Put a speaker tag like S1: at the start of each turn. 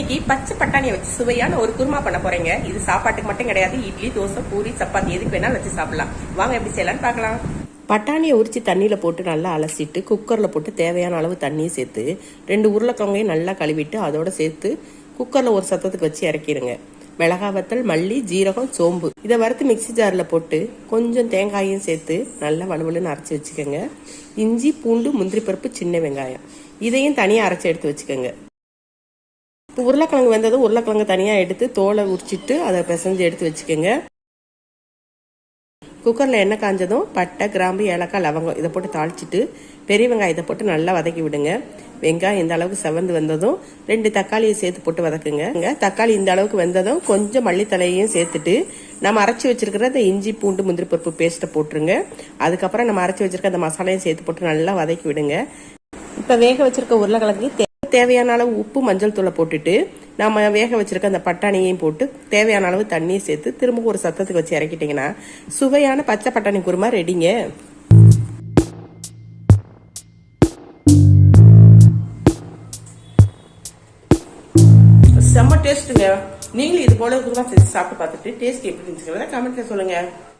S1: இன்னைக்கு பச்சை பட்டாணியை வச்சு சுவையான ஒரு குருமா பண்ண போறீங்க. இது சாப்பாட்டுக்கு மட்டும் கிடையாது, இட்லி, தோசை, பூரி, சப்பாத்தி எதுக்கு வேணாலும் வச்சு சாப்பிடலாம். வாங்க எப்படி செய்யலாம்னு பார்க்கலாம். பட்டாணியை உரிச்சு தண்ணியில போட்டு நல்லா அலசிட்டு குக்கர்ல போட்டு தேவையான அளவு தண்ணியை சேர்த்து 2 உருளைக்கிழங்கையும் நல்லா கழுவிட்டு அதோட சேர்த்து குக்கர்ல ஒரு சத்தத்துக்கு வச்சு இறக்கிடுங்க. மிளகா வத்தல், மல்லி, ஜீரகம், சோம்பு இதை வறுத்து மிக்சி ஜார்ல போட்டு கொஞ்சம் தேங்காயும் சேர்த்து நல்லா வலுவலுன்னு அரைச்சி வச்சுக்கோங்க. இஞ்சி, பூண்டு, முந்திரி பருப்பு, சின்ன வெங்காயம் இதையும் தனியா அரைச்சி எடுத்து வச்சுக்கோங்க. உருளைக்கிழங்கு வந்ததும் உருளைக்கிழங்கு தனியா எடுத்து தோலை உரிச்சிட்டு அதை பிசைஞ்சு எடுத்து வச்சுக்கோங்க. குக்கர்ல எண்ணெய் காஞ்சதும் பட்டை, கிராம்பு, ஏலக்காய், லவங்கம் இதை போட்டு தாளிச்சிட்டு பெரிய வெங்காயத்தை போட்டு நல்லா வதக்கி விடுங்க. வெங்காயம் இந்த அளவுக்கு செவந்து வந்ததும் 2 தக்காளியை சேர்த்து போட்டு வதக்குங்க. தக்காளி இந்த அளவுக்கு வெந்ததும் கொஞ்சம் மல்லித்தலையையும் சேர்த்துட்டு நம்ம அரைச்சி வச்சிருக்கிற அந்த இஞ்சி, பூண்டு, முந்திரி பருப்பு பேஸ்ட்டை போட்டுருங்க. அதுக்கப்புறம் நம்ம அரைச்சி வச்சிருக்க அந்த மசாலையும் சேர்த்து போட்டு நல்லா வதக்கி விடுங்க. இப்ப வேக வச்சிருக்க உருளைக்கிழங்கு தேவையான அளவு உப்பு, மஞ்சள் தூளை போட்டுட்டு நம்ம வேக வச்சிருக்க அந்த பட்டாணியையும் போட்டு தேவையான அளவு தண்ணியை சேர்த்து திரும்ப ஒரு சத்தத்துக்கு வச்சு இறக்கிட்டீங்கன்னா சுவையான பச்சை பட்டாணி குருமா ரெடிங்க. செம்ம டேஸ்ட்டுங்க. நீங்களும் இது போல குருமா செஞ்சு சாப்பிட்டு பார்த்துட்டு டேஸ்ட் எப்படி இருந்துச்சுங்கிறத கமெண்ட்ல சொல்லுங்க.